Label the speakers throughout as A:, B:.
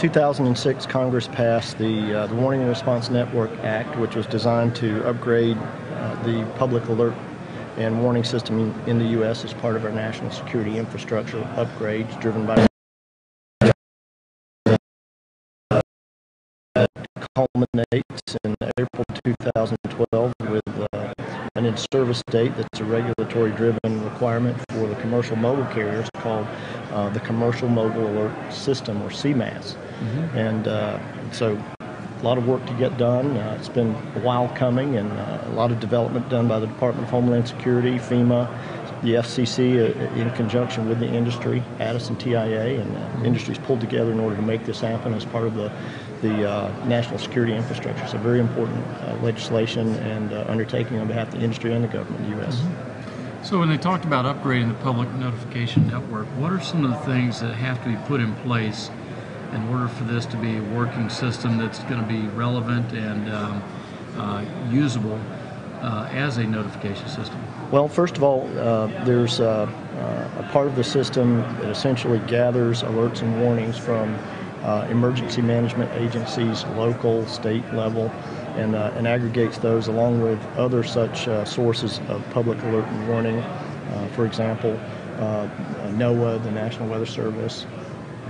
A: 2006, Congress passed the Warning and Response Network Act, which was designed to upgrade the public alert and warning system in the U.S. as part of our national security infrastructure upgrades driven by culminates in April 2012 with an in-service date that's a regulatory-driven requirement for the commercial mobile carriers called the Commercial Mobile Alert System, or CMAS. And so a lot of work to get done. It's been a while coming, and a lot of development done by the Department of Homeland Security, FEMA, the FCC in conjunction with the industry, ATIS and TIA, and industry's pulled together in order to make this happen as part of the national security infrastructure. So very important legislation and undertaking on behalf of the industry and the government in the U.S.
B: So when they talked about upgrading the public notification network, what are some of the things that have to be put in place in order for this to be a working system that's going to be relevant and usable as a notification system?
A: Well, first of all, there's a part of the system that essentially gathers alerts and warnings from emergency management agencies, local, state level, and aggregates those along with other such sources of public alert and warning. For example, NOAA, the National Weather Service,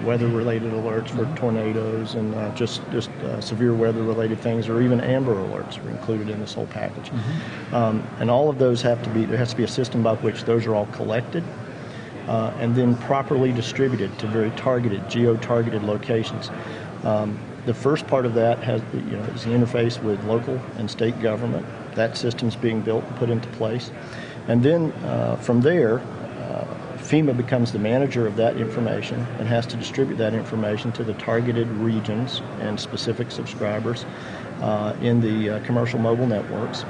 A: weather-related alerts for tornadoes and just severe weather-related things, or even Amber alerts are included in this whole package. And all of those there has to be a system by which those are all collected and then properly distributed to very targeted, geo-targeted locations. The first part of that is an interface with local and state government. That system's being built and put into place. And then from there, FEMA becomes the manager of that information and has to distribute that information to the targeted regions and specific subscribers in the commercial mobile networks,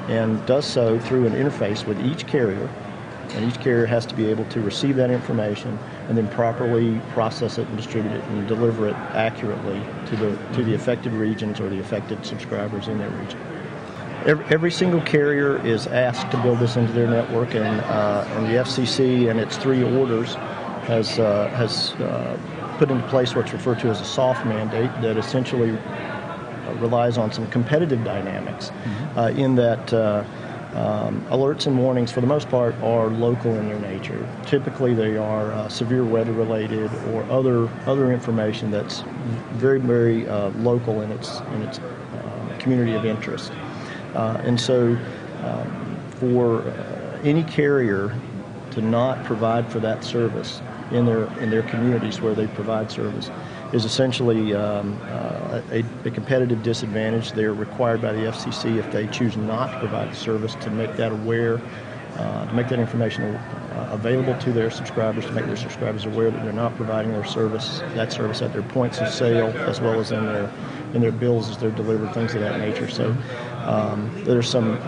A: and does so through an interface with each carrier. And each carrier has to be able to receive that information and then properly process it and distribute it and deliver it accurately to the affected regions or the affected subscribers in their region. Every single carrier is asked to build this into their network, and the FCC and its 3 orders has put into place what's referred to as a soft mandate that essentially relies on some competitive dynamics in that alerts and warnings, for the most part, are local in their nature. Typically, they are severe weather-related or other information that's very, very local in its community of interest. And so for any carrier to not provide for that service in their communities where they provide service is essentially a competitive disadvantage. They're required by the FCC, if they choose not to provide the service, to make that aware, to make that information available to their subscribers, to make their subscribers aware that they're not providing that service at their points of sale, as well as in their bills as they're delivered, things of that nature. So there's some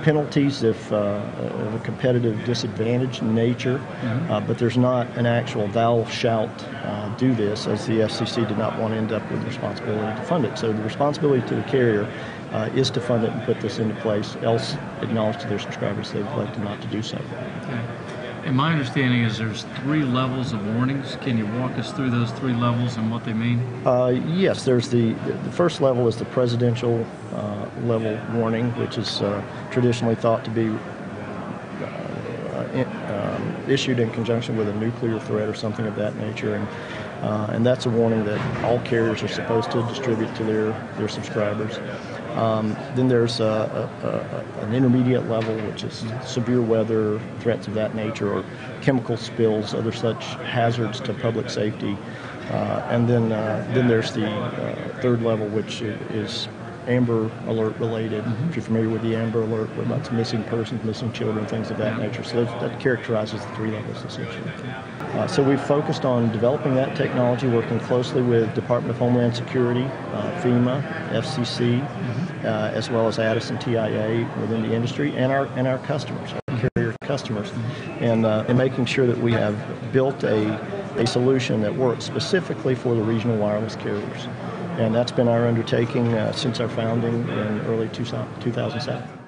A: penalties if of a competitive disadvantage nature, but there's not an actual thou shalt do this, as the FCC did not want to end up with the responsibility to fund it. So the responsibility to the carrier is to fund it and put this into place, else acknowledge to their subscribers they've elected not to do so.
B: Okay. And my understanding is there's 3 levels of warnings. Can you walk us through those 3 levels and what they mean?
A: Yes, there's the first level is the presidential level warning, which is traditionally thought to be issued in conjunction with a nuclear threat or something of that nature, and that's a warning that all carriers are supposed to distribute to their subscribers. Then there's an intermediate level, which is severe weather, threats of that nature, or chemical spills, other such hazards to public safety. And then there's the third level, which is Amber Alert related. If you're familiar with the Amber Alert, what about missing persons, missing children, things of that nature. So that characterizes the 3 levels, essentially. So we've focused on developing that technology, working closely with Department of Homeland Security, FEMA, FCC, as well as ATIS and TIA within the industry, and our customers, our carrier customers, and making sure that we have built a solution that works specifically for the regional wireless carriers. And that's been our undertaking since our founding in early 2007.